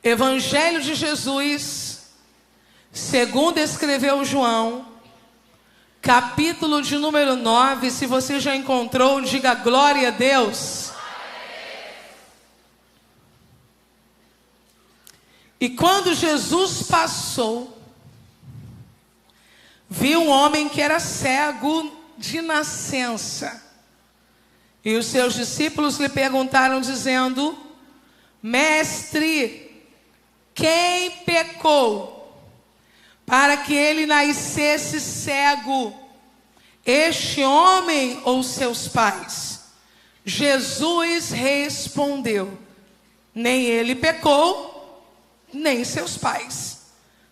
Evangelho de Jesus, segundo escreveu João, capítulo de número 9. Se você já encontrou, diga glória a Deus. E quando Jesus passou, viu um homem que era cego de nascença. E os seus discípulos lhe perguntaram, dizendo: Mestre, quem pecou para que ele nascesse cego, este homem ou seus pais? Jesus respondeu: nem ele pecou, nem seus pais,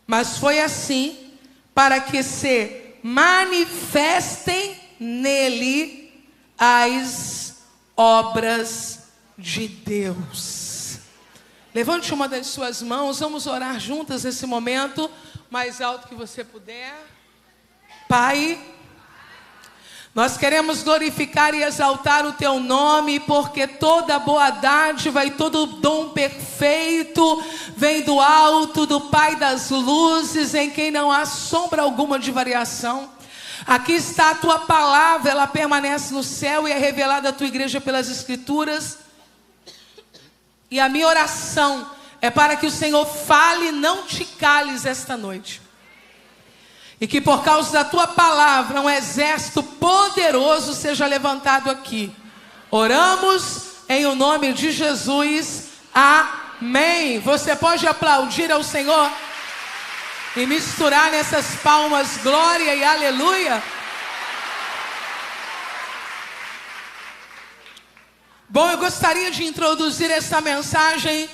mas foi assim para que se manifestem nele as obras de Deus. Levante uma das suas mãos, vamos orar juntas nesse momento, mais alto que você puder. Pai, nós queremos glorificar e exaltar o Teu nome, porque toda boa dádiva e todo dom perfeito vem do alto, do Pai das luzes, em quem não há sombra alguma de variação. Aqui está a Tua palavra, ela permanece no céu e é revelada à Tua igreja pelas Escrituras. E a minha oração é para que o Senhor fale, não te cales esta noite. E que por causa da Tua palavra, um exército poderoso seja levantado aqui. Oramos em o nome de Jesus. Amém. Você pode aplaudir ao Senhor e misturar nessas palmas glória e aleluia. Bom, eu gostaria de introduzir essa mensagem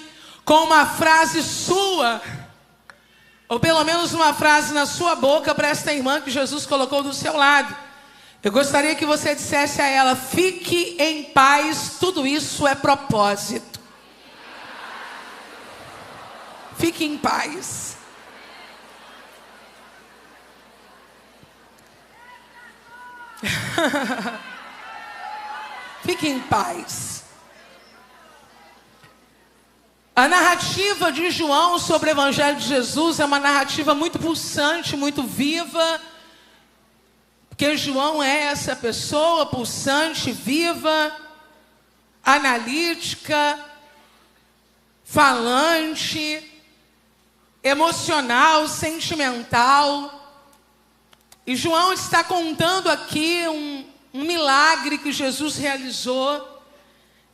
com uma frase sua, ou pelo menos uma frase na sua boca para esta irmã que Jesus colocou do seu lado. Eu gostaria que você dissesse a ela: fique em paz, tudo isso é propósito. Fique em paz. Fique em paz. A narrativa de João sobre o Evangelho de Jesus é uma narrativa muito pulsante, muito viva. Porque João é essa pessoa pulsante, viva, analítica, falante, emocional, sentimental. E João está contando aqui um milagre que Jesus realizou.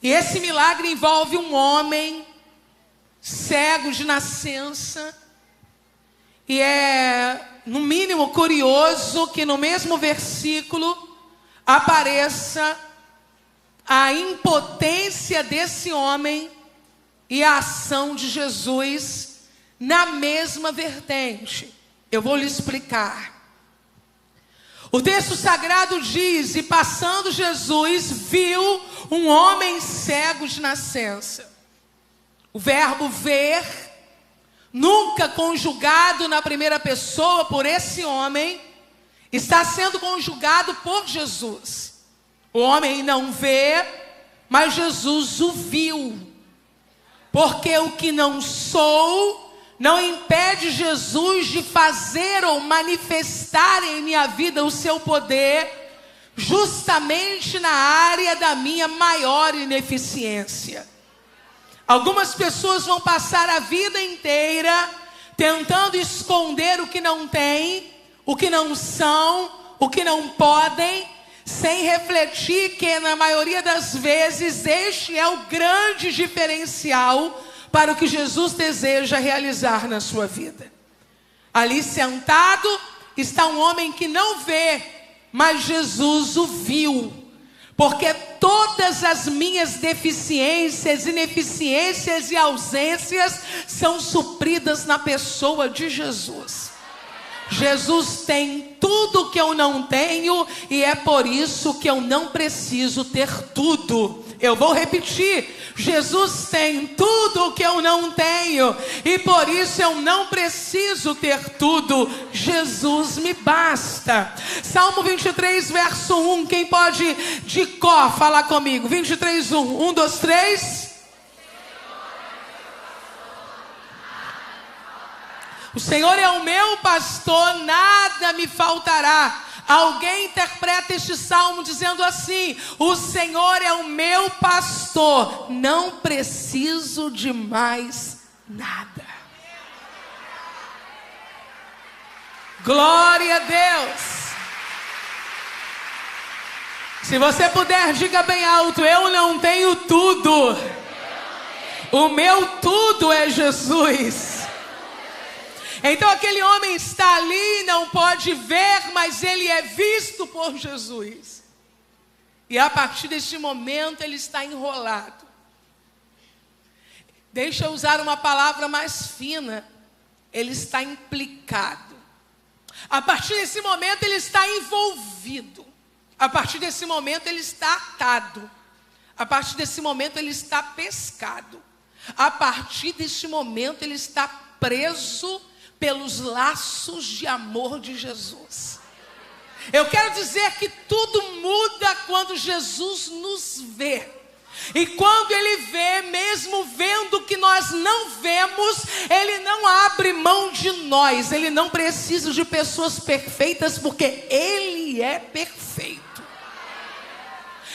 E esse milagre envolve um homem cego de nascença. E é, no mínimo, curioso que no mesmo versículo apareça a impotência desse homem e a ação de Jesus na mesma vertente. Eu vou lhe explicar. O texto sagrado diz: e passando Jesus, viu um homem cego de nascença. O verbo ver, nunca conjugado na primeira pessoa por esse homem, está sendo conjugado por Jesus. O homem não vê, mas Jesus o viu. Porque o que não sou não impede Jesus de fazer ou manifestar em minha vida o seu poder, justamente na área da minha maior ineficiência. Algumas pessoas vão passar a vida inteira tentando esconder o que não têm, o que não são, o que não podem, sem refletir que na maioria das vezes este é o grande diferencial para o que Jesus deseja realizar na sua vida. Ali sentado está um homem que não vê, mas Jesus o viu. Porque todas as minhas deficiências, ineficiências e ausências são supridas na pessoa de Jesus. Jesus tem tudo que eu não tenho e é por isso que eu não preciso ter tudo. Eu vou repetir: Jesus tem tudo o que eu não tenho e por isso eu não preciso ter tudo. Jesus me basta. Salmo 23, verso 1. Quem pode de cor falar comigo? 23, 1. 1, 2, 3. O Senhor é o meu pastor, nada me faltará. Alguém interpreta este salmo dizendo assim: o Senhor é o meu pastor, não preciso de mais nada. Glória a Deus. Se você puder, diga bem alto: eu não tenho tudo. O meu tudo é Jesus. Então aquele homem está ali, não pode ver, mas ele é visto por Jesus. E a partir deste momento ele está enrolado. Deixa eu usar uma palavra mais fina. Ele está implicado. A partir desse momento ele está envolvido. A partir desse momento ele está atado. A partir desse momento ele está pescado. A partir deste momento ele está preso pelos laços de amor de Jesus. Eu quero dizer que tudo muda quando Jesus nos vê. E quando Ele vê, mesmo vendo que nós não vemos, Ele não abre mão de nós. Ele não precisa de pessoas perfeitas, porque Ele é perfeito.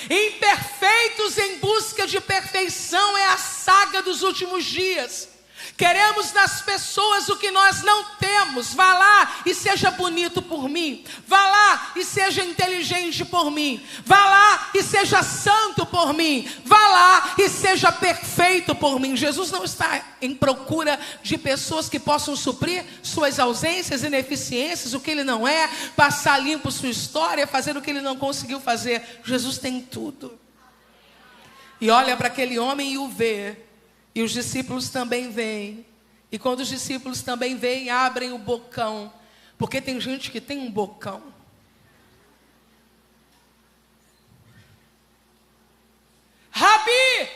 Imperfeitos em busca de perfeição é a saga dos últimos dias. Queremos nas pessoas o que nós não temos. Vá lá e seja bonito por mim. Vá lá e seja inteligente por mim. Vá lá e seja santo por mim. Vá lá e seja perfeito por mim. Jesus não está em procura de pessoas que possam suprir suas ausências, ineficiências, o que Ele não é, passar limpo sua história, fazer o que Ele não conseguiu fazer. Jesus tem tudo. E olha para aquele homem e o vê. E os discípulos também vêm. E quando os discípulos também vêm, abrem o bocão. Porque tem gente que tem um bocão. Rabi,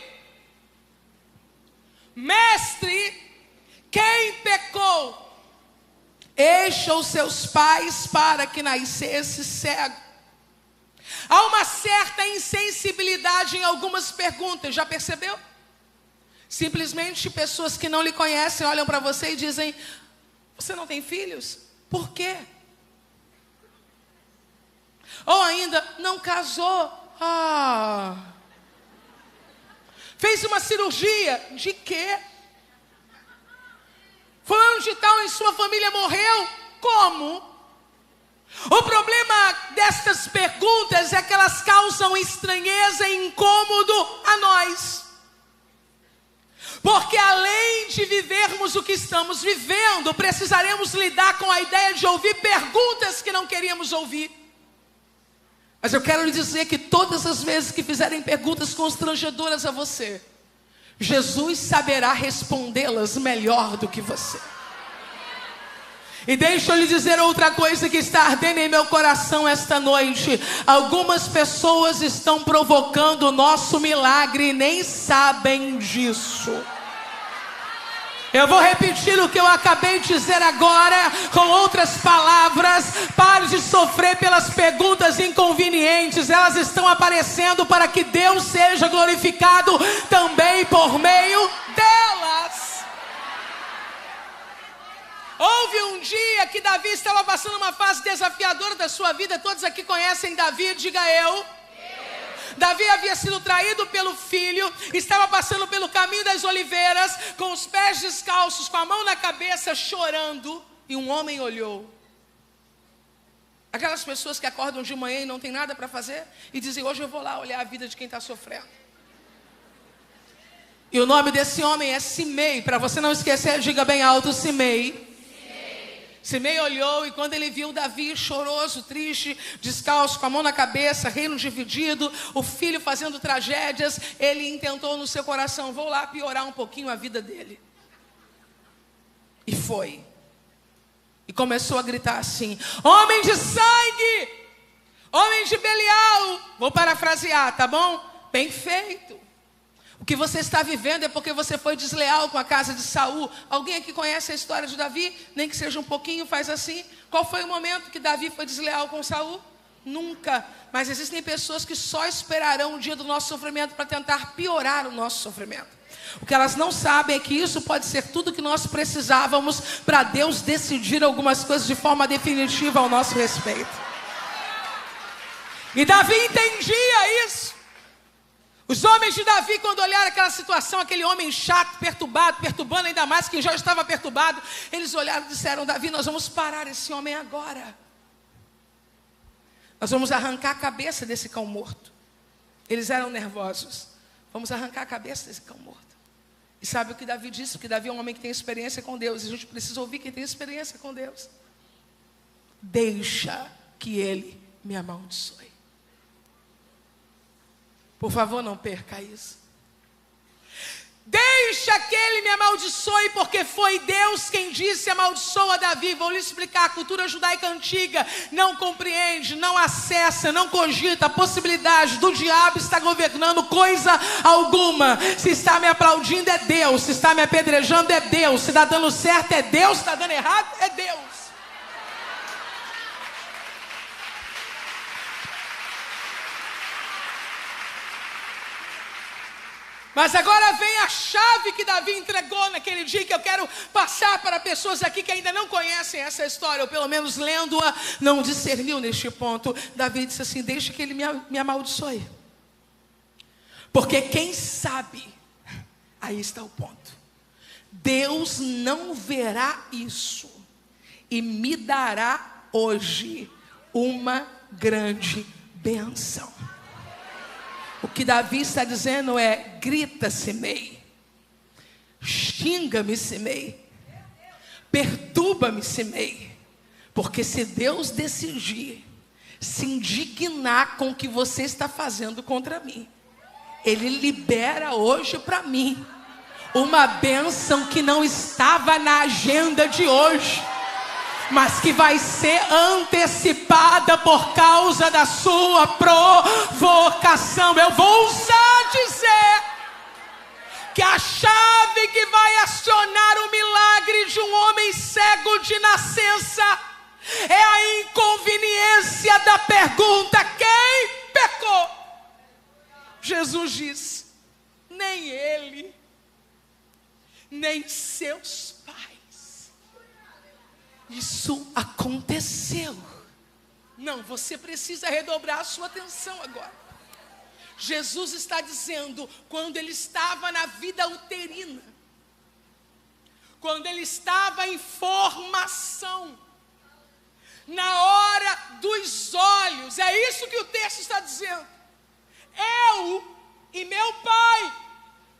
mestre, quem pecou? Este ou seus pais para que nascesse cego? Há uma certa insensibilidade em algumas perguntas, já percebeu? Simplesmente pessoas que não lhe conhecem olham para você e dizem: você não tem filhos? Por quê? Ou ainda, não casou? Fez uma cirurgia? De quê? Fulano de tal em sua família morreu? Como? O problema destas perguntas é que elas causam estranheza e incômodo a nós. Porque além de vivermos o que estamos vivendo, precisaremos lidar com a ideia de ouvir perguntas que não queríamos ouvir. Mas eu quero lhe dizer que todas as vezes que fizerem perguntas constrangedoras a você, Jesus saberá respondê-las melhor do que você. E deixa eu lhe dizer outra coisa que está ardendo em meu coração esta noite. Algumas pessoas estão provocando o nosso milagre e nem sabem disso. Eu vou repetir o que eu acabei de dizer agora, com outras palavras. Pare de sofrer pelas perguntas inconvenientes. Elas estão aparecendo para que Deus seja glorificado também por meio delas. Houve um dia que Davi estava passando uma fase desafiadora da sua vida. Todos aqui conhecem Davi, diga eu. Davi havia sido traído pelo filho, estava passando pelo caminho das oliveiras, com os pés descalços, com a mão na cabeça, chorando, e um homem olhou. Aquelas pessoas que acordam de manhã e não tem nada para fazer, e dizem: hoje eu vou lá olhar a vida de quem está sofrendo. E o nome desse homem é Simei. Para você não esquecer, diga bem alto: Simei. Simei olhou e quando ele viu Davi choroso, triste, descalço, com a mão na cabeça, reino dividido, o filho fazendo tragédias, ele intentou no seu coração: vou lá piorar um pouquinho a vida dele. E foi. E começou a gritar assim: homem de sangue, homem de Belial. Vou parafrasear, tá bom? Bem feito. O que você está vivendo é porque você foi desleal com a casa de Saul. Alguém aqui conhece a história de Davi? Nem que seja um pouquinho, faz assim. Qual foi o momento que Davi foi desleal com Saul? Nunca. Mas existem pessoas que só esperarão o dia do nosso sofrimento para tentar piorar o nosso sofrimento. O que elas não sabem é que isso pode ser tudo que nós precisávamos para Deus decidir algumas coisas de forma definitiva ao nosso respeito. E Davi entendia isso. Os homens de Davi, quando olharam aquela situação, aquele homem chato, perturbado, perturbando ainda mais quem já estava perturbado, eles olharam e disseram: Davi, nós vamos parar esse homem agora. Nós vamos arrancar a cabeça desse cão morto. Eles eram nervosos. Vamos arrancar a cabeça desse cão morto. E sabe o que Davi disse? Porque Davi é um homem que tem experiência com Deus. E a gente precisa ouvir quem tem experiência com Deus. Deixa que ele me amaldiçoe. Por favor, não perca isso. Deixa que ele me amaldiçoe, porque foi Deus quem disse: amaldiçoa Davi. Vou lhe explicar, a cultura judaica antiga não compreende, não acessa, não cogita a possibilidade do diabo estar governando coisa alguma. Se está me aplaudindo é Deus, se está me apedrejando é Deus, se está dando certo é Deus, se está dando errado é Deus. Mas agora vem a chave que Davi entregou naquele dia, que eu quero passar para pessoas aqui que ainda não conhecem essa história, ou pelo menos lendo-a, não discerniu neste ponto. Davi disse assim: deixa que ele me amaldiçoe. Porque quem sabe, aí está o ponto, Deus não verá isso e me dará hoje uma grande bênção. O que Davi está dizendo é: grita, Simei, xinga-me, Simei, perturba-me, Simei, porque se Deus decidir se indignar com o que você está fazendo contra mim, Ele libera hoje para mim uma bênção que não estava na agenda de hoje, mas que vai ser antecipada por causa da sua provocação. Eu vou ousar dizer que a chave que vai acionar o milagre de um homem cego de nascença é a inconveniência da pergunta: quem pecou? Jesus disse: nem ele, nem seus pais. Isso aconteceu. Não, você precisa redobrar a sua atenção agora. Jesus está dizendo, quando ele estava na vida uterina, quando ele estava em formação, na hora dos olhos, é isso que o texto está dizendo: eu e meu pai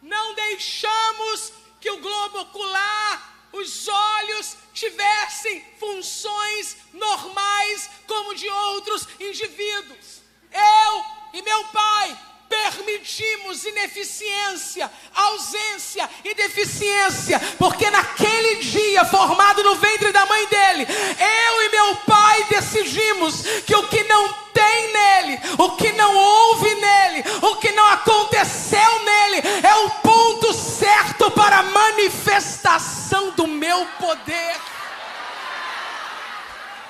não deixamos que o globo ocular, os olhos, tivessem funções normais como de outros indivíduos. Eu e meu pai permitimos ineficiência, ausência e deficiência, porque naquele dia, formado no ventre da mãe dele, eu e meu pai decidimos que o que não tem nele, o que não houve nele, o que não aconteceu nele, é o ponto certo para a manifestação do meu poder.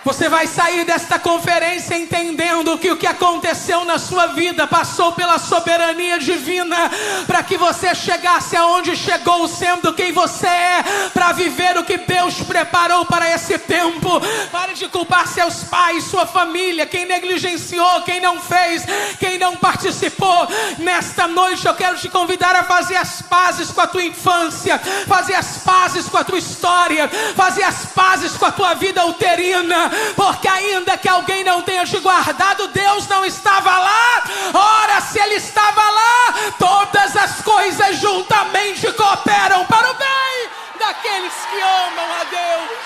Você vai sair desta conferência entendendo que o que aconteceu na sua vida passou pela soberania divina, para que você chegasse aonde chegou, sendo quem você é, para viver o que Deus preparou para esse tempo. Pare de culpar seus pais, sua família, quem negligenciou, quem não fez, quem não participou. Nesta noite eu quero te convidar a fazer as pazes com a tua infância, fazer as pazes com a tua história, fazer as pazes com a tua vida uterina. Porque ainda que alguém não tenha te guardado, Deus não estava lá. Ora, se Ele estava lá, todas as coisas juntamente cooperam para o bem daqueles que amam a Deus.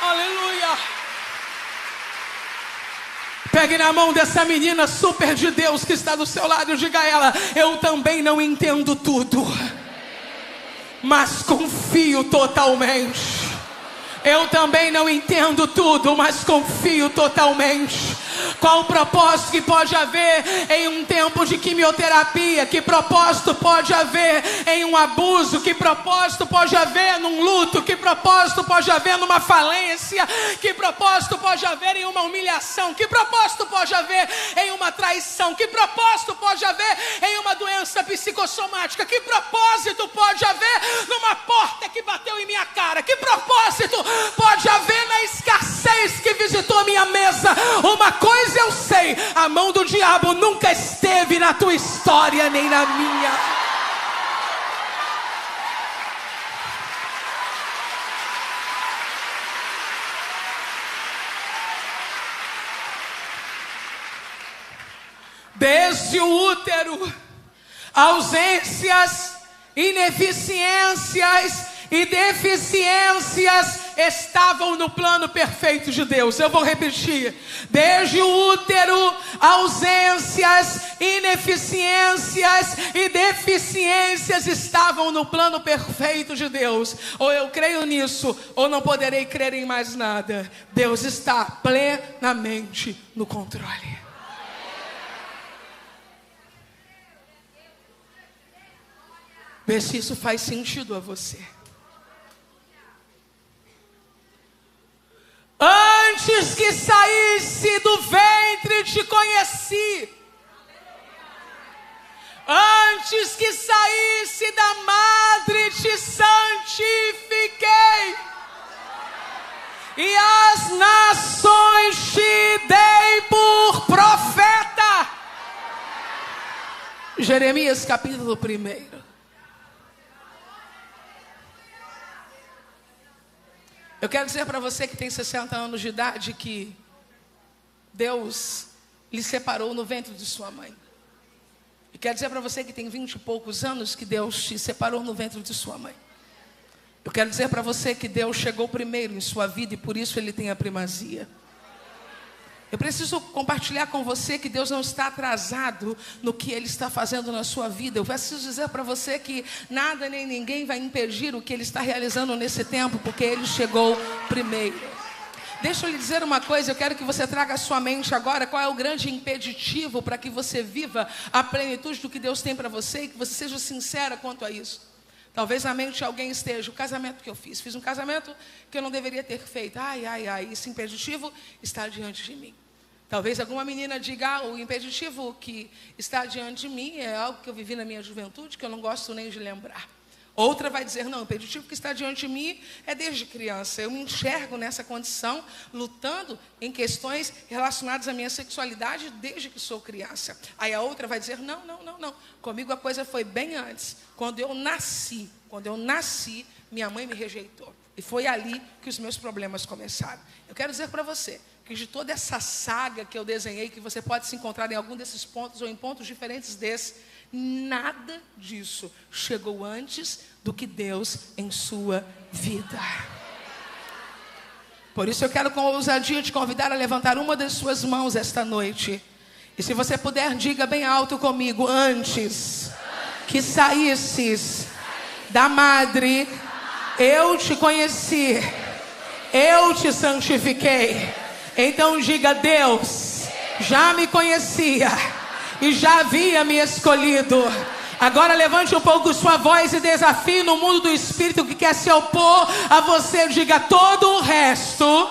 Aleluia. Pegue na mão dessa menina super de Deus que está do seu lado e diga a ela: eu também não entendo tudo, mas confio totalmente Eu também não entendo tudo, mas confio totalmente. Qual o propósito que pode haver em um tempo de quimioterapia? Que propósito pode haver em um abuso? Que propósito pode haver num luto? Que propósito pode haver numa falência? Que propósito pode haver em uma humilhação? Que propósito pode haver em uma traição? Que propósito pode haver em uma doença psicossomática? Que propósito pode haver numa porta que bateu em minha cara? Que propósito pode haver na escassez que visitou a minha mesa? Uma coisa eu sei: a mão do diabo nunca esteve na tua história nem na minha. Desde o útero, ausências, ineficiências e deficiências estavam no plano perfeito de Deus. Eu vou repetir: desde o útero, ausências, ineficiências e deficiências estavam no plano perfeito de Deus. Ou eu creio nisso, ou não poderei crer em mais nada. Deus está plenamente no controle. Vê se isso faz sentido a você. Antes que saísse do ventre te conheci. Antes que saísse da madre te santifiquei. E as nações te dei por profeta. Jeremias capítulo 1. Eu quero dizer para você que tem 60 anos de idade que Deus lhe separou no ventre de sua mãe. E quero dizer para você que tem 20 e poucos anos que Deus te separou no ventre de sua mãe. Eu quero dizer para você que Deus chegou primeiro em sua vida e por isso Ele tem a primazia. Eu preciso compartilhar com você que Deus não está atrasado no que Ele está fazendo na sua vida. Eu preciso dizer para você que nada nem ninguém vai impedir o que Ele está realizando nesse tempo, porque Ele chegou primeiro. Deixa eu lhe dizer uma coisa, eu quero que você traga à sua mente agora qual é o grande impeditivo para que você viva a plenitude do que Deus tem para você e que você seja sincera quanto a isso. Talvez na mente de alguém esteja: o casamento que eu fiz um casamento que eu não deveria ter feito. Esse impeditivo está diante de mim. Talvez alguma menina diga: o impeditivo que está diante de mim é algo que eu vivi na minha juventude, que eu não gosto nem de lembrar. Outra vai dizer: não, o impeditivo que está diante de mim é desde criança. Eu me enxergo nessa condição, lutando em questões relacionadas à minha sexualidade desde que sou criança. Aí a outra vai dizer: não. Comigo a coisa foi bem antes. Quando eu nasci, minha mãe me rejeitou. E foi ali que os meus problemas começaram. Eu quero dizer para você que de toda essa saga que eu desenhei, que você pode se encontrar em algum desses pontos ou em pontos diferentes desses, nada disso chegou antes do que Deus em sua vida. Por isso eu quero com ousadia te convidar a levantar uma das suas mãos esta noite. E se você puder, diga bem alto comigo: antes que saísses da madre, eu te conheci, eu te santifiquei. Então diga: Deus já me conhecia e já havia me escolhido. Agora levante um pouco sua voz e desafie no mundo do Espírito que quer se opor a você. Diga: todo o resto,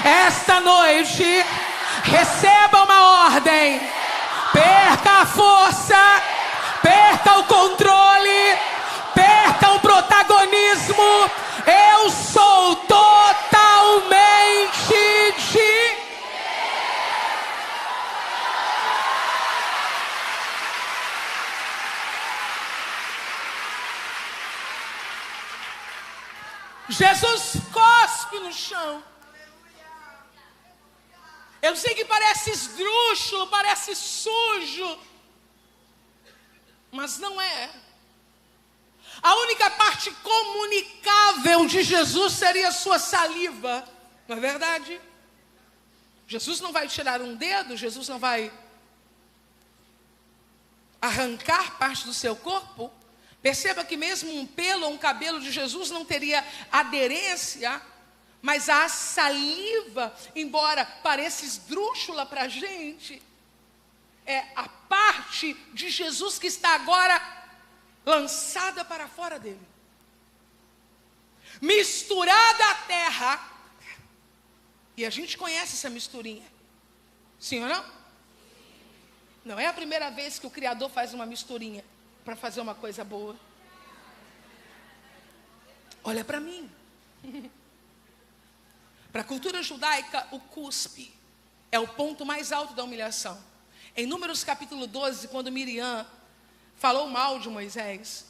esta noite, receba uma ordem. Perca a força, perca o controle, perca o protagonismo. Eu sou totalmente de... Jesus cospe no chão. Eu sei que parece esdrúxulo, parece sujo, mas não é. A única parte comunicável de Jesus seria a sua saliva, não é verdade? Jesus não vai tirar um dedo, Jesus não vai arrancar parte do seu corpo. Perceba que mesmo um pelo ou um cabelo de Jesus não teria aderência Mas a saliva, embora pareça esdrúxula para a gente, é a parte de Jesus que está agora lançada para fora dele. Misturada à terra. E a gente conhece essa misturinha. Sim ou não? Não é a primeira vez que o Criador faz uma misturinha para fazer uma coisa boa. Olha para mim. Para a cultura judaica, o cuspe é o ponto mais alto da humilhação. Em Números capítulo 12, quando Miriam falou mal de Moisés,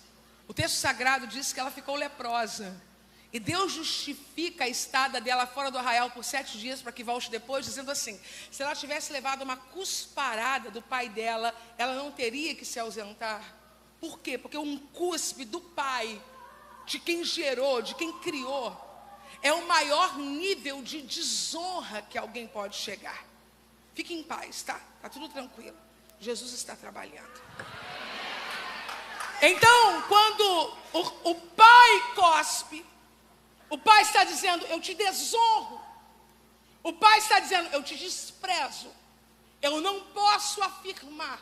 o texto sagrado diz que ela ficou leprosa. E Deus justifica a estada dela fora do arraial por 7 dias para que volte depois, dizendo assim: se ela tivesse levado uma cusparada do pai dela, ela não teria que se ausentar. Por quê? Porque um cuspe do pai, de quem gerou, de quem criou, é o maior nível de desonra que alguém pode chegar. Fique em paz, tá? Tá tudo tranquilo. Jesus está trabalhando. Então, quando o pai cospe, o pai está dizendo: eu te desonro. O pai está dizendo: eu te desprezo. Eu não posso afirmar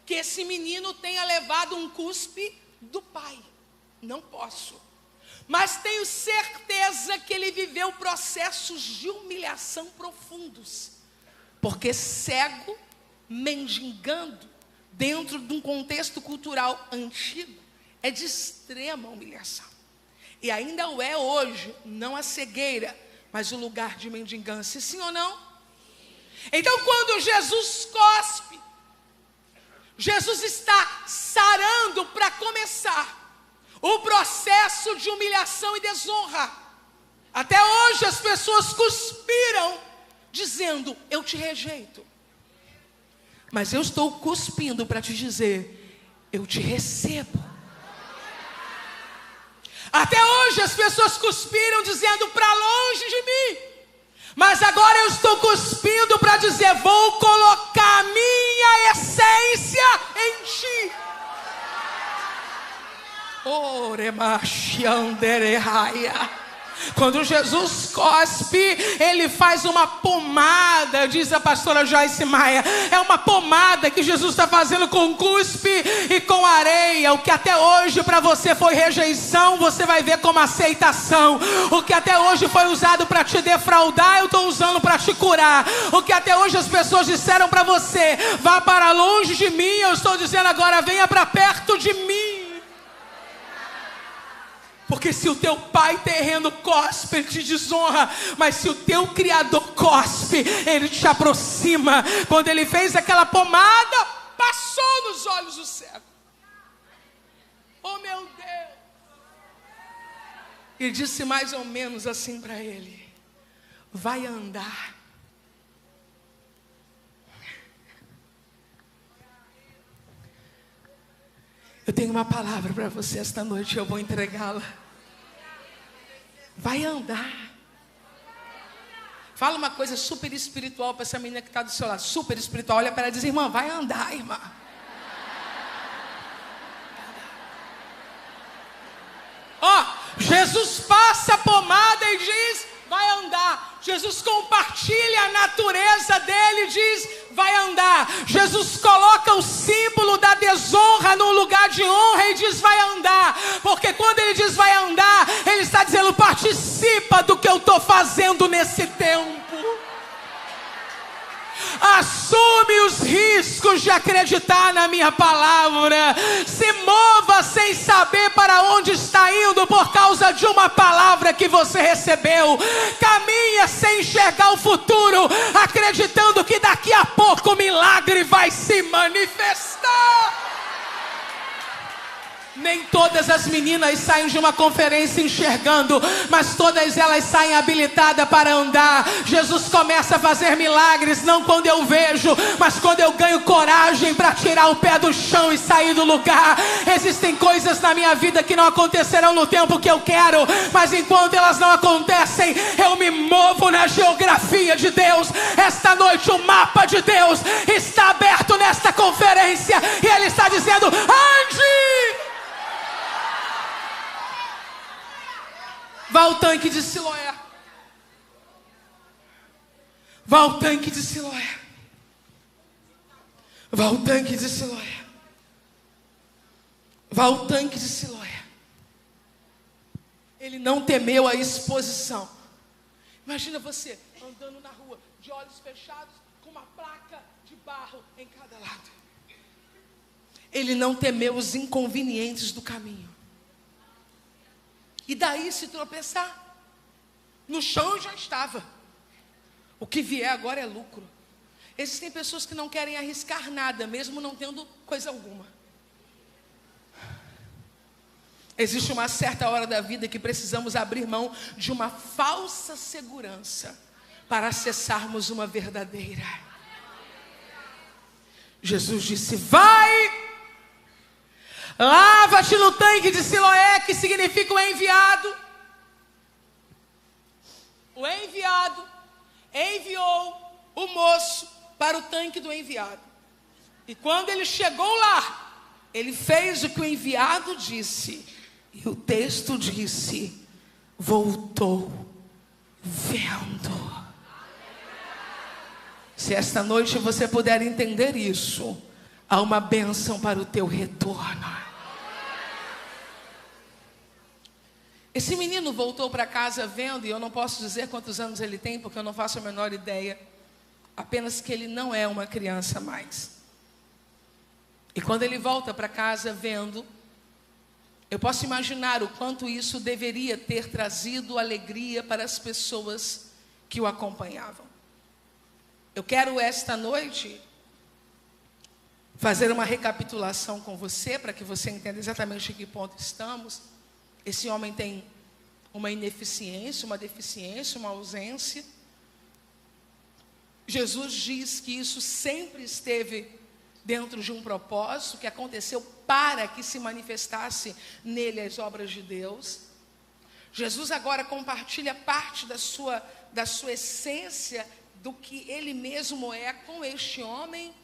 que esse menino tenha levado um cuspe do pai. Não posso. Mas tenho certeza que ele viveu processos de humilhação profundos. Porque cego, mendigando, dentro de um contexto cultural antigo, é de extrema humilhação. E ainda o é hoje, não a cegueira, mas o lugar de mendigância, sim ou não? Então, quando Jesus cospe, Jesus está sarando para começar o processo de humilhação e desonra. Até hoje as pessoas cuspiram, dizendo: eu te rejeito. Mas eu estou cuspindo para te dizer: eu te recebo. Até hoje as pessoas cuspiram dizendo: para longe de mim. Mas agora eu estou cuspindo para dizer: vou colocar a minha essência em ti. Quando Jesus cospe, ele faz uma pomada, diz a pastora Joyce Maia. É uma pomada que Jesus está fazendo com cuspe e com areia. O que até hoje para você foi rejeição, você vai ver como aceitação. O que até hoje foi usado para te defraudar, eu estou usando para te curar. O que até hoje as pessoas disseram para você: vá para longe de mim, eu estou dizendo agora: venha para perto de mim. Porque se o teu pai terreno cospe, ele te desonra. Mas se o teu Criador cospe, ele te aproxima. Quando ele fez aquela pomada, passou nos olhos do cego. Oh meu Deus! E disse mais ou menos assim para ele: vai andar. Eu tenho uma palavra para você esta noite, eu vou entregá-la. Vai andar. Fala uma coisa super espiritual para essa menina que está do seu lado. Super espiritual. Olha para ela e diz: irmã, vai andar, irmã. Ó, Jesus passa a pomada e diz: vai andar. Jesus compartilha a natureza dele e diz: vai andar. Jesus coloca o símbolo da desonra no lugar de honra e diz: vai andar. Porque quando ele diz vai andar, ele está dizendo: participa do que eu estou fazendo nesse tempo. Assume os riscos de acreditar na minha palavra. Se mova sem saber para onde está indo por causa de uma palavra que você recebeu. Caminha sem enxergar o futuro, acreditando que daqui a pouco o milagre vai se manifestar. Nem todas as meninas saem de uma conferência enxergando, mas todas elas saem habilitadas para andar. Jesus começa a fazer milagres, não quando eu vejo, mas quando eu ganho coragem para tirar o pé do chão e sair do lugar. Existem coisas na minha vida que não acontecerão no tempo que eu quero, mas enquanto elas não acontecem, eu me movo na geografia de Deus. Esta noite o mapa de Deus está aberto nesta conferência e Ele está dizendo: ande! Vá ao tanque de Siloé. Vá ao tanque de Siloé. Vá ao tanque de Siloé. Vá ao tanque de Siloé. Ele não temeu a exposição. Imagina você andando na rua, de olhos fechados, com uma placa de barro em cada lado. Ele não temeu os inconvenientes do caminho. E daí se tropeçar? No chão já estava. O que vier agora é lucro. Existem pessoas que não querem arriscar nada, mesmo não tendo coisa alguma. Existe uma certa hora da vida que precisamos abrir mão de uma falsa segurança para acessarmos uma verdadeira. Jesus disse: vai, lava-te no tanque de Siloé, que significa o enviado. O enviado enviou o moço para o tanque do enviado. E quando ele chegou lá, ele fez o que o enviado disse. E o texto disse: voltou vendo. Se esta noite você puder entender isso, há uma bênção para o teu retorno. Esse menino voltou para casa vendo, e eu não posso dizer quantos anos ele tem, porque eu não faço a menor ideia. Apenas que ele não é uma criança mais. E quando ele volta para casa vendo, eu posso imaginar o quanto isso deveria ter trazido alegria para as pessoas que o acompanhavam. Eu quero esta noite fazer uma recapitulação com você, para que você entenda exatamente em que ponto estamos. Esse homem tem uma ineficiência, uma deficiência, uma ausência. Jesus diz que isso sempre esteve dentro de um propósito, que aconteceu para que se manifestasse nele as obras de Deus. Jesus agora compartilha parte da sua essência, do que ele mesmo é, com este homem.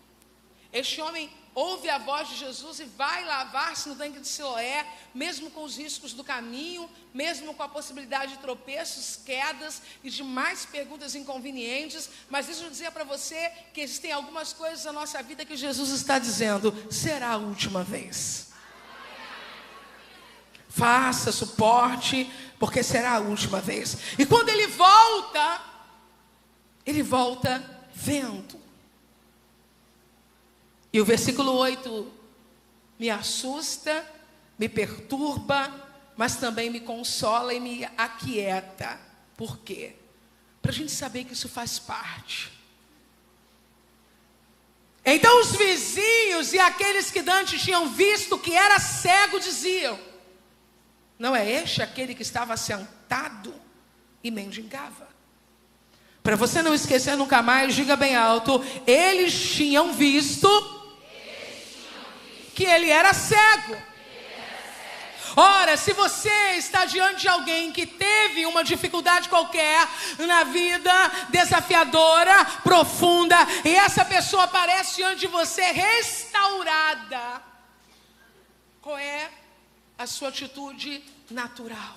Este homem ouve a voz de Jesus e vai lavar-se no tanque de Siloé, mesmo com os riscos do caminho, mesmo com a possibilidade de tropeços, quedas e de mais perguntas inconvenientes. Mas deixa eu dizer para você que existem algumas coisas na nossa vida que Jesus está dizendo: será a última vez. Faça, suporte, porque será a última vez. E quando ele volta vendo. E o versículo 8 me assusta, me perturba, mas também me consola e me aquieta. Por quê? Para a gente saber que isso faz parte. Então os vizinhos e aqueles que dantes tinham visto que era cego diziam: não é este aquele que estava sentado e mendigava? Para você não esquecer nunca mais, diga bem alto: eles tinham visto que ele era cego. Ora, se você está diante de alguém que teve uma dificuldade qualquer na vida, desafiadora, profunda, e essa pessoa aparece diante de você restaurada, qual é a sua atitude natural?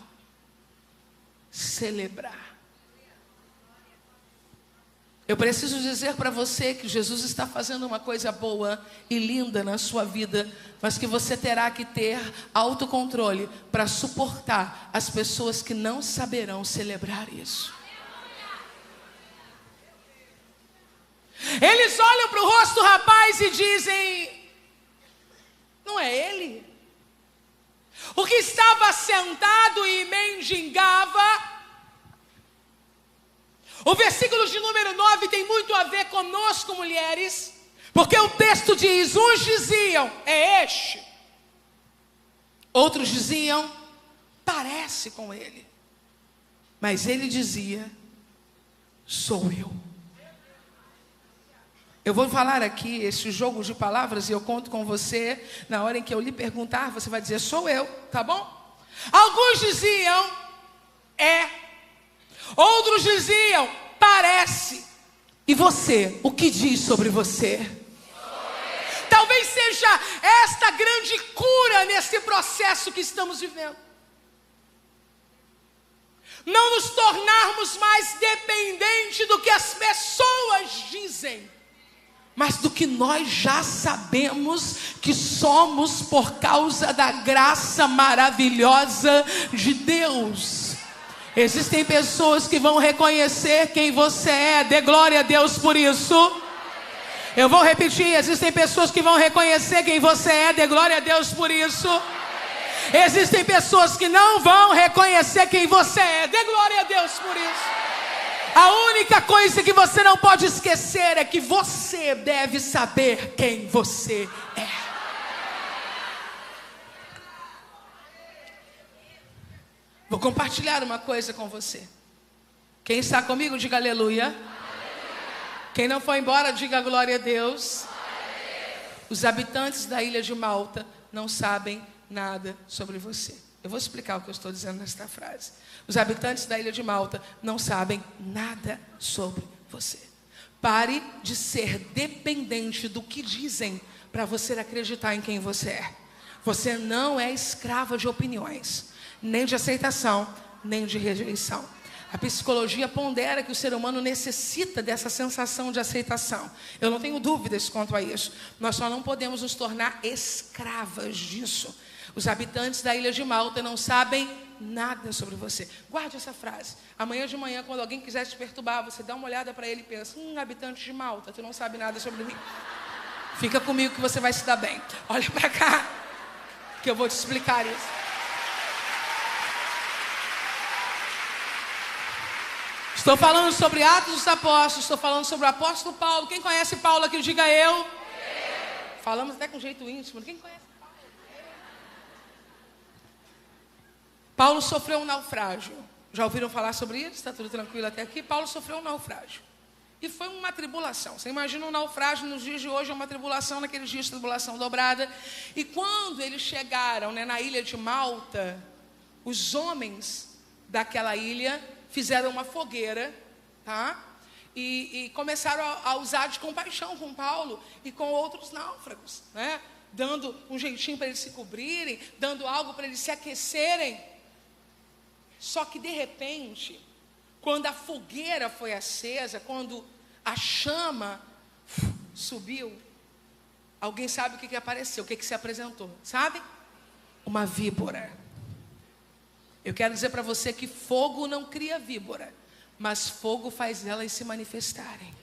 Celebrar. Eu preciso dizer para você que Jesus está fazendo uma coisa boa e linda na sua vida, mas que você terá que ter autocontrole para suportar as pessoas que não saberão celebrar isso. Eles olham para o rosto do rapaz e dizem: não é ele? O que estava sentado e mendigava. O versículo de número 9 tem muito a ver conosco, mulheres, porque o texto diz: uns diziam, é este. Outros diziam, parece com ele. Mas ele dizia, sou eu. Eu vou falar aqui esse jogo de palavras e eu conto com você. Na hora em que eu lhe perguntar, você vai dizer, sou eu, tá bom? Alguns diziam, é. Outros diziam, parece. E você, o que diz sobre você? Talvez seja esta grande cura nesse processo que estamos vivendo. Não nos tornarmos mais dependentes do que as pessoas dizem, mas do que nós já sabemos que somos por causa da graça maravilhosa de Deus. Existem pessoas que vão reconhecer quem você é. Dê glória a Deus por isso. Eu vou repetir, existem pessoas que vão reconhecer quem você é. Dê glória a Deus por isso. Existem pessoas que não vão reconhecer quem você é. Dê glória a Deus por isso. A única coisa que você não pode esquecer é que você deve saber quem você é. Vou compartilhar uma coisa com você. Quem está comigo, diga aleluia. Quem não foi embora, diga glória a Deus. Os habitantes da ilha de Malta não sabem nada sobre você. Eu vou explicar o que eu estou dizendo nesta frase. Os habitantes da ilha de Malta não sabem nada sobre você. Pare de ser dependente do que dizem para você acreditar em quem você é. Você não é escrava de opiniões, nem de aceitação, nem de rejeição. A psicologia pondera que o ser humano necessita dessa sensação de aceitação. Eu não tenho dúvidas quanto a isso. Nós só não podemos nos tornar escravas disso. Os habitantes da ilha de Malta não sabem nada sobre você. Guarde essa frase. Amanhã de manhã, quando alguém quiser te perturbar, você dá uma olhada para ele e pensa: habitante de Malta, tu não sabe nada sobre mim. Fica comigo que você vai se dar bem. Olha para cá, que eu vou te explicar isso. Estou falando sobre Atos dos Apóstolos, estou falando sobre o apóstolo Paulo. Quem conhece Paulo aqui, diga eu. Falamos até com jeito íntimo. Quem conhece Paulo? Paulo sofreu um naufrágio. Já ouviram falar sobre isso? Está tudo tranquilo até aqui? Paulo sofreu um naufrágio. E foi uma tribulação. Você imagina um naufrágio nos dias de hoje, é uma tribulação, naqueles dias tribulação dobrada. E quando eles chegaram, na ilha de Malta, os homens daquela ilha fizeram uma fogueira, tá? E começaram a usar de compaixão com Paulo e com outros náufragos, né? Dando um jeitinho para eles se cobrirem, dando algo para eles se aquecerem. Só que de repente, quando a fogueira foi acesa, quando a chama subiu, alguém sabe o que apareceu, o que se apresentou, sabe? Uma víbora. Eu quero dizer para você que fogo não cria víbora, mas fogo faz elas se manifestarem.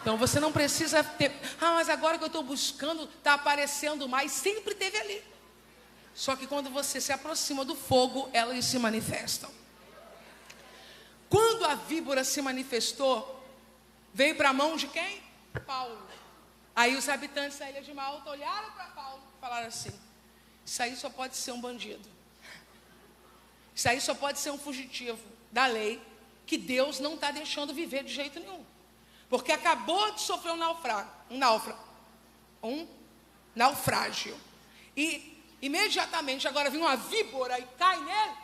Então você não precisa ter, mas agora que eu estou buscando, está aparecendo mais, sempre teve ali. Só que quando você se aproxima do fogo, elas se manifestam. Quando a víbora se manifestou, veio para a mão de quem? Paulo. Aí os habitantes da ilha de Malta olharam para Paulo e falaram assim: isso aí só pode ser um bandido. Isso aí só pode ser um fugitivo da lei, que Deus não está deixando viver de jeito nenhum. Porque acabou de sofrer um naufrágio. E imediatamente agora vem uma víbora e cai nele.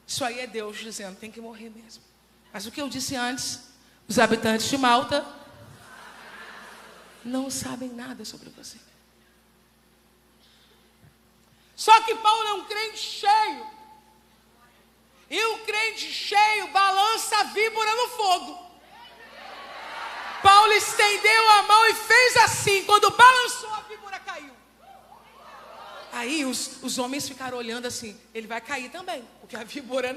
Isso aí é Deus dizendo: tem que morrer mesmo. Mas o que eu disse antes, os habitantes de Malta não sabem nada sobre você. Só que Paulo é um crente cheio. E o crente cheio balança a víbora no fogo. Paulo estendeu a mão e fez assim. Quando balançou, a víbora caiu. Aí os homens ficaram olhando assim: ele vai cair também, porque a víbora,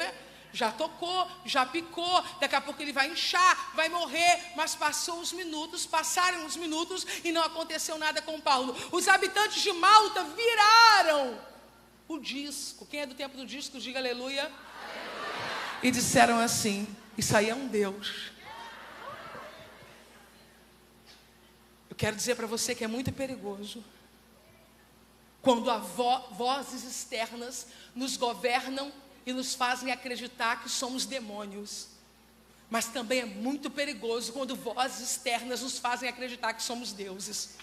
já tocou, já picou. Daqui a pouco ele vai inchar, vai morrer. Mas passaram os minutos e não aconteceu nada com Paulo. Os habitantes de Malta viraram o disco. Quem é do tempo do disco, diga aleluia. E disseram assim: isso aí é um Deus. Eu quero dizer para você que é muito perigoso quando vozes externas nos governam e nos fazem acreditar que somos demônios. Mas também é muito perigoso quando vozes externas nos fazem acreditar que somos deuses.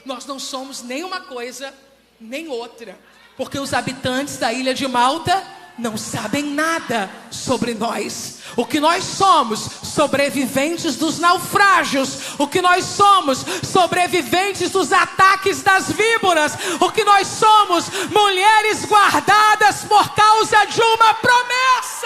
Nós não somos nem uma coisa nem outra, porque os habitantes da ilha de Malta não sabem nada sobre nós. O que nós somos? Sobreviventes dos naufrágios. O que nós somos? Sobreviventes dos ataques das víboras. O que nós somos? Mulheres guardadas por causa de uma promessa.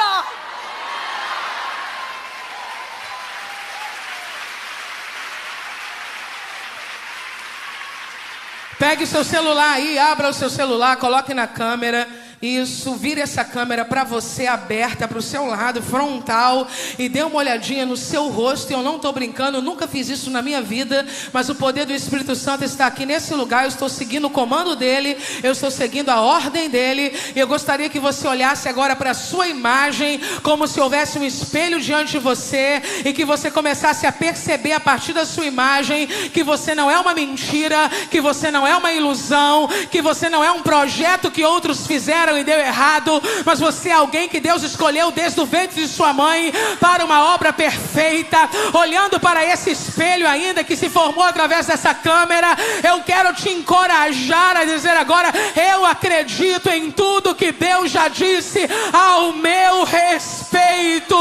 Pegue seu celular aí, abra o seu celular, coloque na câmera. Isso, vire essa câmera para você aberta, para o seu lado, frontal, e dê uma olhadinha no seu rosto. Eu não estou brincando, nunca fiz isso na minha vida, mas o poder do Espírito Santo está aqui nesse lugar. Eu estou seguindo o comando dele, eu estou seguindo a ordem dele, e eu gostaria que você olhasse agora para a sua imagem, como se houvesse um espelho diante de você, e que você começasse a perceber a partir da sua imagem, que você não é uma mentira, que você não é uma ilusão, que você não é um projeto que outros fizeram e deu errado, mas você é alguém que Deus escolheu desde o ventre de sua mãe para uma obra perfeita. Olhando para esse espelho ainda que se formou através dessa câmera, eu quero te encorajar a dizer agora: eu acredito em tudo que Deus já disse ao meu respeito.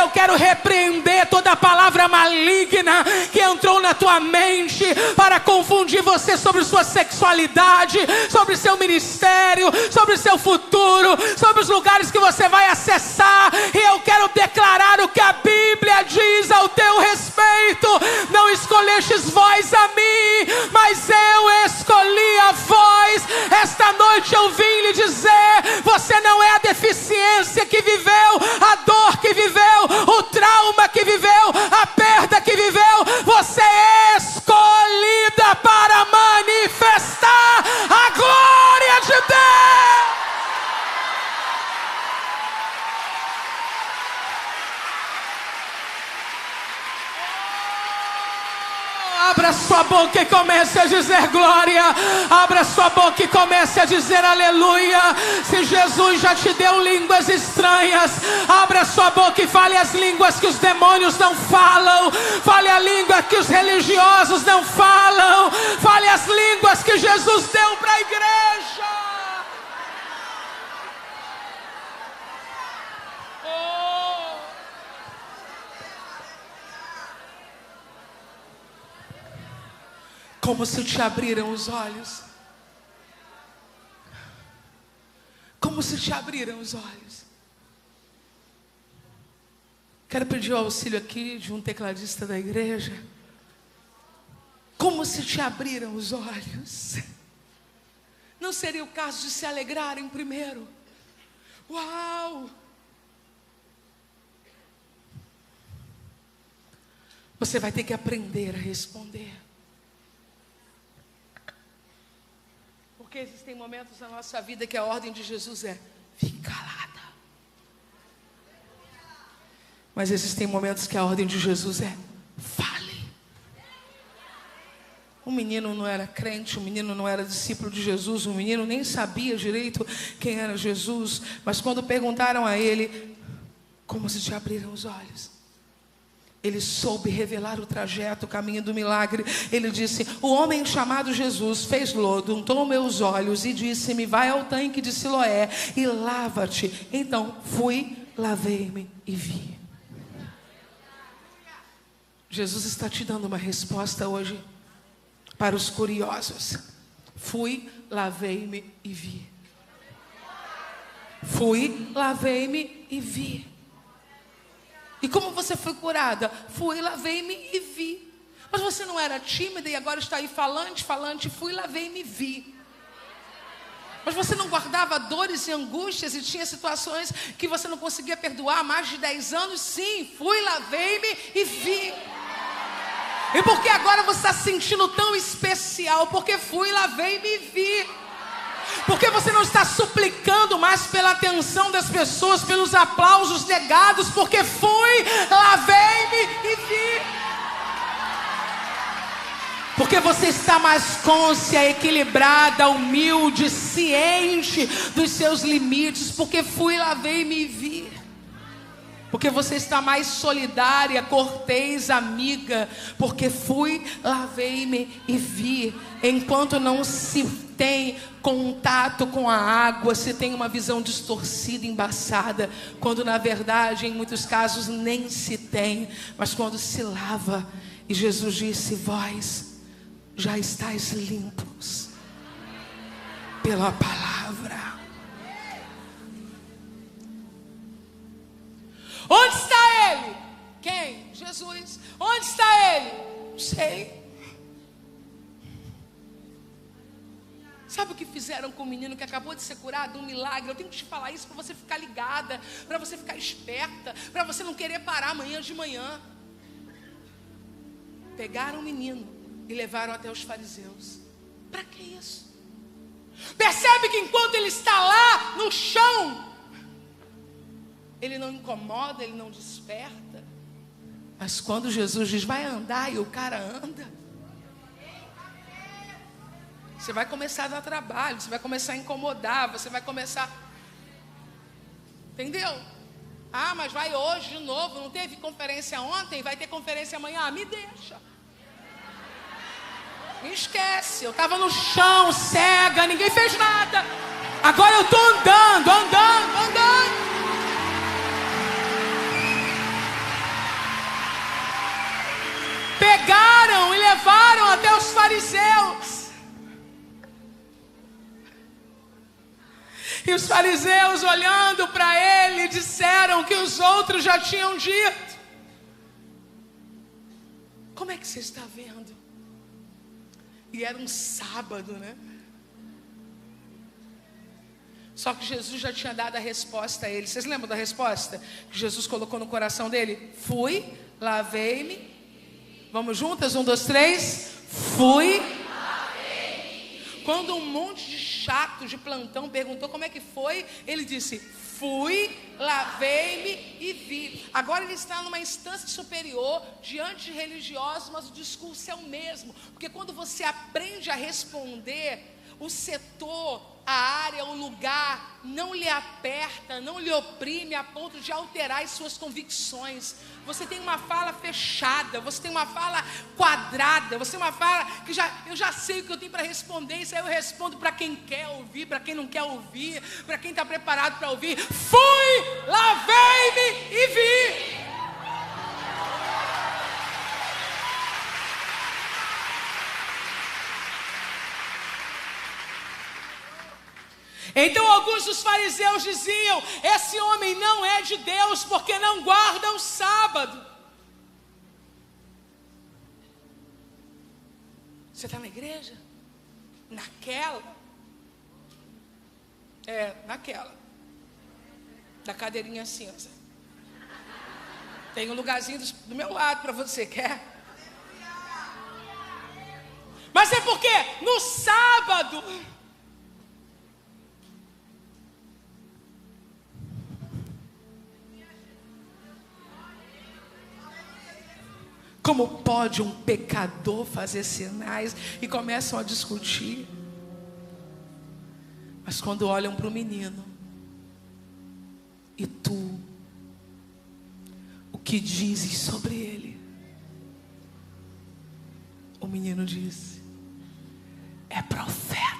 Eu quero repreender toda palavra maligna que entrou na tua mente para confundir você sobre sua sexualidade, sobre seu ministério, sobre seu futuro, sobre os lugares que você vai acessar. E eu quero declarar o que a Bíblia diz ao teu respeito: não escolhestes vós a mim, mas eu escolhi a vós. Esta noite eu vim lhe dizer: você não é a deficiência que viveu, a dor que viveu, o trauma que viveu, a perda que viveu. Você é escolhida para manifestar a glória de Deus. Abra sua boca e comece a dizer glória. Abra sua boca e comece a dizer aleluia. Se Jesus já te deu línguas estranhas, abra sua boca e fale as línguas que os demônios não falam. Fale a língua que os religiosos não falam. Fale as línguas que Jesus deu para a igreja. Como se te abriram os olhos. Como se te abriram os olhos. Quero pedir o auxílio aqui de um tecladista da igreja. Como se te abriram os olhos. Não seria o caso de se alegrarem primeiro? Uau! Você vai ter que aprender a responder. Porque existem momentos na nossa vida que a ordem de Jesus é: fique calada. Mas existem momentos que a ordem de Jesus é: fale. O menino não era crente, o menino não era discípulo de Jesus, o menino nem sabia direito quem era Jesus. Mas quando perguntaram a ele: como se te abriram os olhos? Ele soube revelar o trajeto, o caminho do milagre. Ele disse: o homem chamado Jesus fez lodo, untou meus olhos e disse-me: vai ao tanque de Siloé e lava-te. Então fui, lavei-me e vi. Jesus está te dando uma resposta hoje para os curiosos. Fui, lavei-me e vi. Fui, lavei-me e vi. E como você foi curada? Fui, lavei-me e vi. Mas você não era tímida e agora está aí falante, fui, lavei-me e vi. Mas você não guardava dores e angústias e tinha situações que você não conseguia perdoar há mais de 10 anos? Sim, fui, lavei-me e vi. E por que agora você está se sentindo tão especial? Porque fui, lavei-me e vi. Porque você não está suplicando mais pela atenção das pessoas, pelos aplausos negados, porque fui, lavei-me e vi. Porque você está mais côncia, equilibrada, humilde, ciente dos seus limites, porque fui, lavei-me e vi. Porque você está mais solidária, cortês, amiga, porque fui, lavei-me e vi. Enquanto não se tem contato com a água, se tem uma visão distorcida, embaçada, quando na verdade, em muitos casos, nem se tem, mas quando se lava. E Jesus disse: vós já estáis limpos pela palavra. Onde está ele? Quem? Jesus. Onde está ele? Não sei. Sabe o que fizeram com o menino que acabou de ser curado? Um milagre. Eu tenho que te falar isso para você ficar ligada, para você ficar esperta, para você não querer parar amanhã de manhã. Pegaram o menino e levaram até os fariseus. Para que isso? Percebe que enquanto ele está lá no chão, ele não incomoda, ele não desperta. Mas quando Jesus diz, vai andar, e o cara anda, você vai começar a dar trabalho, você vai começar a incomodar, você vai começar... Entendeu? Ah, mas vai hoje de novo, não teve conferência ontem, vai ter conferência amanhã. Me deixa. Me esquece, eu estava no chão, cega, ninguém fez nada. Agora eu estou andando. Pegaram e levaram até os fariseus. E os fariseus, olhando para ele, disseram que os outros já tinham dito. Como é que você está vendo? E era um sábado, né? Só que Jesus já tinha dado a resposta a ele. Vocês lembram da resposta que Jesus colocou no coração dele? Fui, lavei-me. Vamos juntas? 1, 2, 3. Fui, lavei-me. Quando um monte de chato de plantão perguntou como é que foi, ele disse, fui, lavei-me e vi. Agora ele está numa instância superior, diante de religiosos, mas o discurso é o mesmo. Porque quando você aprende a responder, o setor, a área, o lugar, não lhe aperta, não lhe oprime a ponto de alterar as suas convicções. Você tem uma fala fechada, você tem uma fala quadrada, você tem uma fala que eu já sei o que eu tenho para responder. Isso aí eu respondo para quem quer ouvir, para quem não quer ouvir, para quem está preparado para ouvir. Fui, lavei-me e vi. Então alguns dos fariseus diziam, esse homem não é de Deus porque não guarda o sábado. Você está na igreja? Naquela? Naquela. Da cadeirinha cinza. Tem um lugarzinho do meu lado para você, quer? Mas é porque no sábado... Como pode um pecador fazer sinais? E começam a discutir. Mas quando olham para o menino, e tu, o que dizes sobre ele? O menino disse, é profeta.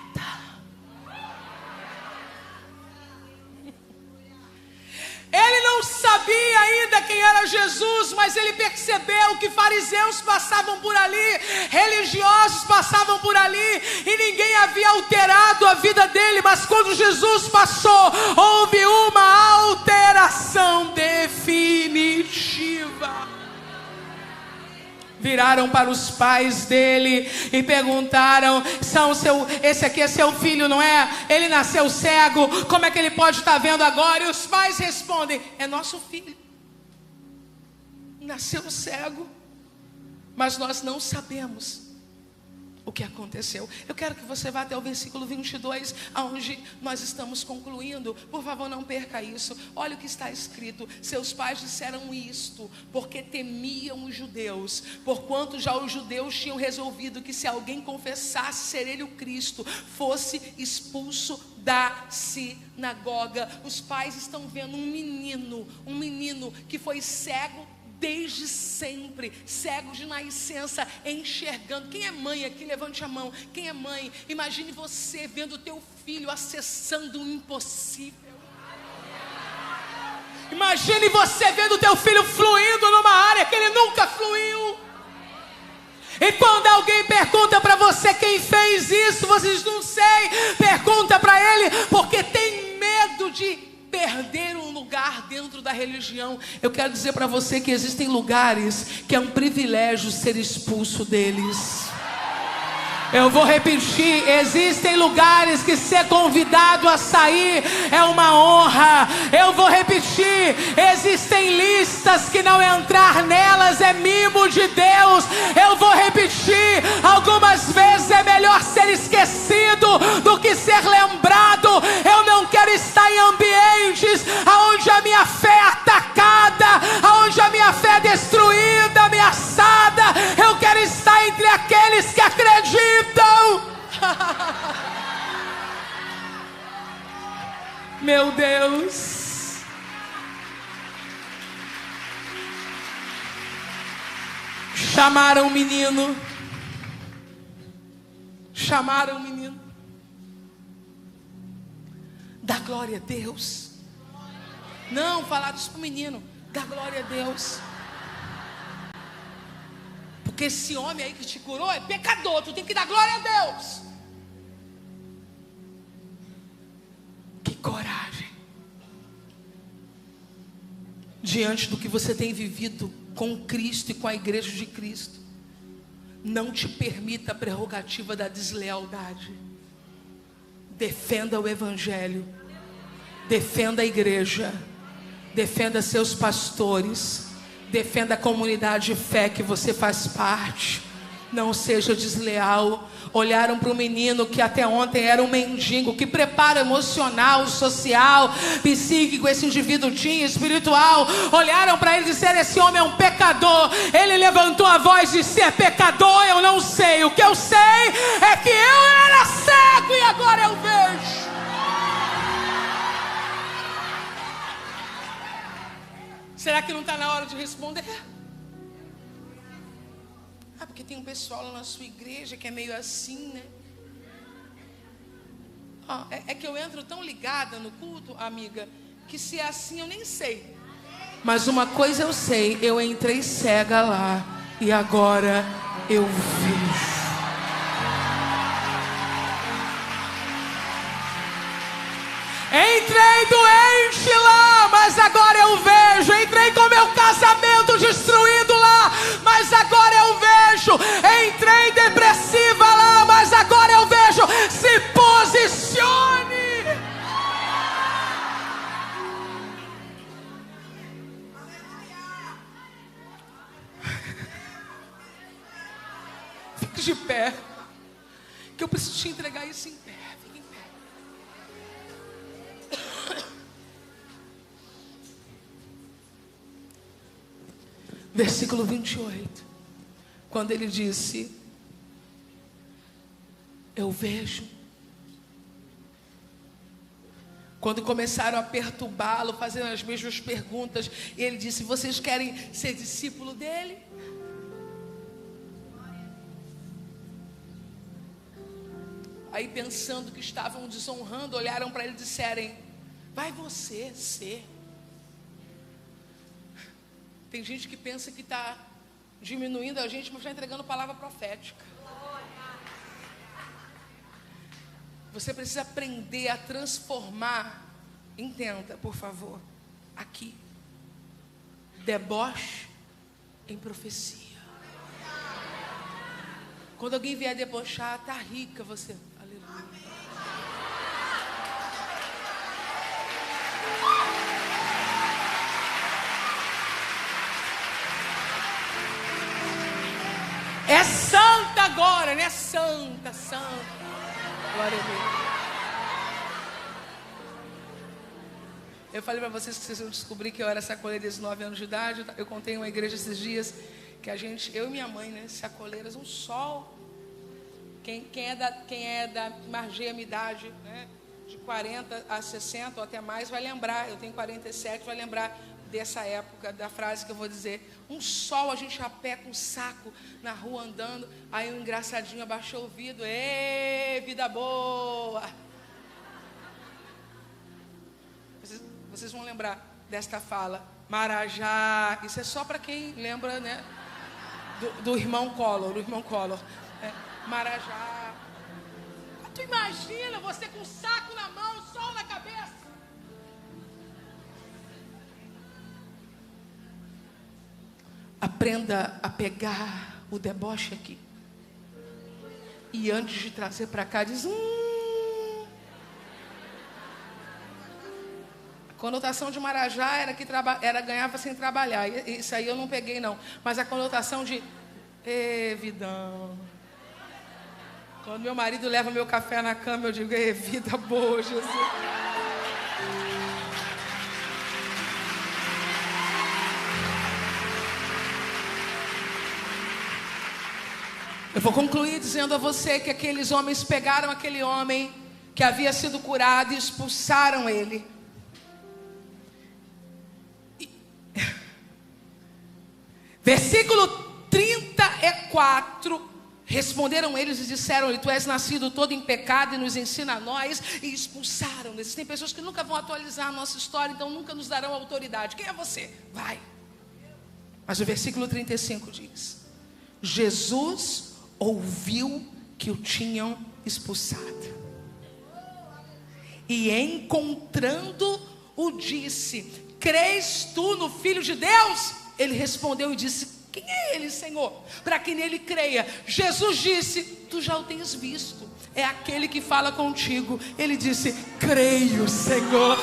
Ele não sabia ainda quem era Jesus, mas ele percebeu que fariseus passavam por ali, religiosos passavam por ali, e ninguém havia alterado a vida dele. Mas quando Jesus passou, houve uma alteração definitiva. Viraram para os pais dele e perguntaram, esse aqui é seu filho, não é? Ele nasceu cego, como é que ele pode estar vendo agora? E os pais respondem, é nosso filho. Nasceu cego, mas nós não sabemos o que aconteceu. Eu quero que você vá até o versículo 22, onde nós estamos concluindo. Por favor, não perca isso. Olha o que está escrito. Seus pais disseram isto porque temiam os judeus, porquanto já os judeus tinham resolvido que se alguém confessasse ser ele o Cristo, fosse expulso da sinagoga. Os pais estão vendo um menino que foi cego desde sempre, cego de nascença, enxergando. Quem é mãe aqui? Levante a mão. Quem é mãe? Imagine você vendo o teu filho acessando o impossível. Imagine você vendo o teu filho fluindo numa área que ele nunca fluiu. E quando alguém pergunta para você quem fez isso, você diz, não sei. Pergunta para ele, porque tem medo de perder um lugar dentro da religião. Eu quero dizer para você que existem lugares que é um privilégio ser expulso deles. Eu vou repetir, existem lugares que ser convidado a sair é uma honra. Eu vou repetir, existem listas que não entrar nelas é mimo de Deus. Eu vou repetir, algumas vezes é melhor ser esquecido do que ser lembrado. Eu não quero estar em ambientes onde a minha fé é atacada, onde a minha fé é destruída, ameaçada. Eu quero estar entre aqueles que acreditam. Meu Deus. Chamaram o menino. Chamaram o menino. Dá glória a Deus. Não, falaram isso para o menino. Dá glória a Deus. Porque esse homem aí que te curou é pecador. Tu tem que dar glória a Deus. Que coragem. Diante do que você tem vivido com Cristo e com a igreja de Cristo, não te permita a prerrogativa da deslealdade. Defenda o evangelho. Defenda a igreja. Defenda seus pastores. Defenda a comunidade de fé que você faz parte. Não seja desleal. Olharam para o menino que até ontem era um mendigo. Que preparo emocional, social, psíquico esse indivíduo tinha, espiritual. Olharam para ele e disseram: esse homem é um pecador. Ele levantou a voz e disse: é pecador, eu não sei. O que eu sei é que eu era cego e agora eu vejo. Será que não está na hora de responder? Ah, porque tem um pessoal lá na sua igreja que é meio assim, né? Ah, é que eu entro tão ligada no culto, amiga, que se é assim eu nem sei. Mas uma coisa eu sei, eu entrei cega lá e agora eu vejo. Entrei doente lá, mas agora eu vejo. Entrei com meu casamento destruído lá, mas agora eu vejo. Entrei depressiva lá, mas agora eu vejo. Se posicione. Fique de pé, que eu preciso te entregar isso em pé. Versículo 28, quando ele disse: eu vejo. Quando começaram a perturbá-lo, fazendo as mesmas perguntas, ele disse: vocês querem ser discípulo dele? Aí, pensando que estavam desonrando, olharam para ele e disseram: vai você ser. Tem gente que pensa que está diminuindo a gente, mas está entregando palavra profética. Você precisa aprender a transformar. Entenda, por favor, aqui, deboche em profecia. Quando alguém vier debochar, está rica você. Aleluia. É santa agora, né? Santa, santa. Glória a Deus. Eu falei para vocês que vocês vão descobrir que eu era sacoleira desde 9 anos de idade. Eu contei em uma igreja esses dias que eu e minha mãe, né? Sacoleiras, um sol. Quem é da margeia minha idade, né? De 40 a 60 ou até mais, vai lembrar. Eu tenho 47, vai lembrar dessa época, da frase que eu vou dizer. Um sol, a gente a pé com um saco na rua andando. Aí um engraçadinho abaixou o vidro: ê, vida boa. Vocês vão lembrar desta fala: Marajá. Isso é só para quem lembra, né? Do irmão Collor, Marajá. Tu imagina você com um saco na mão, sol na cabeça. Aprenda a pegar o deboche aqui. E antes de trazer para cá, diz... A conotação de Marajá era que ganhava sem trabalhar. Isso aí eu não peguei, não. Mas a conotação de... vidão. Quando meu marido leva meu café na cama, eu digo, vida boa, Jesus. Eu vou concluir dizendo a você que aqueles homens pegaram aquele homem que havia sido curado e expulsaram ele. Versículo 34, responderam eles e disseram-lhe, tu és nascido todo em pecado e nos ensina a nós, e expulsaram. Existem pessoas que nunca vão atualizar a nossa história, então nunca nos darão autoridade. Quem é você? Vai. Mas o versículo 35 diz, Jesus ouviu que o tinham expulsado, e encontrando-o disse, crês tu no Filho de Deus? Ele respondeu e disse, quem é ele, Senhor? Para que nele creia. Jesus disse, tu já o tens visto, é aquele que fala contigo. Ele disse, creio, Senhor.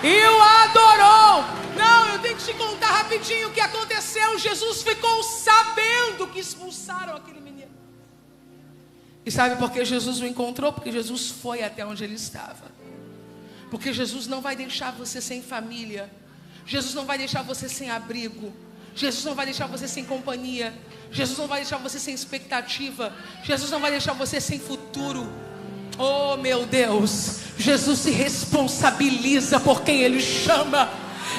E o adorou. Não, eu tenho que te contar rapidinho o que aconteceu. Jesus ficou sabendo que expulsaram aquele menino. E sabe por que Jesus o encontrou? Porque Jesus foi até onde ele estava. Porque Jesus não vai deixar você sem família. Jesus não vai deixar você sem abrigo. Jesus não vai deixar você sem companhia. Jesus não vai deixar você sem expectativa. Jesus não vai deixar você sem futuro. Oh, meu Deus. Jesus se responsabiliza por quem Ele chama.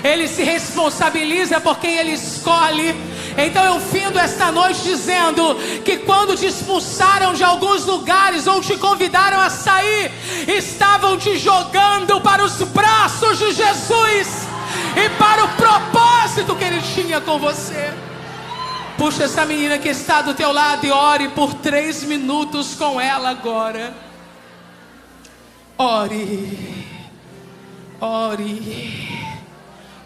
Ele se responsabiliza por quem Ele escolhe. Então eu findo esta noite dizendo que quando te expulsaram de alguns lugares ou te convidaram a sair, estavam te jogando para os braços de Jesus e para o propósito que Ele tinha com você. Puxa essa menina que está do teu lado e ore por 3 minutos com ela agora. Ore, ore,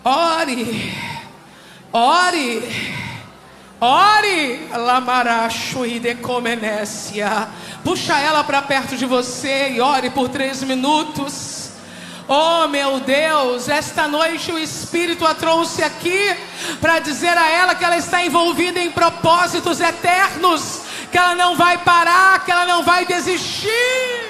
ore, ore, ore. Lamaracho e decomenécia. Puxa ela para perto de você e ore por 3 minutos. Oh, meu Deus, esta noite o Espírito a trouxe aqui para dizer a ela que ela está envolvida em propósitos eternos, que ela não vai parar, que ela não vai desistir.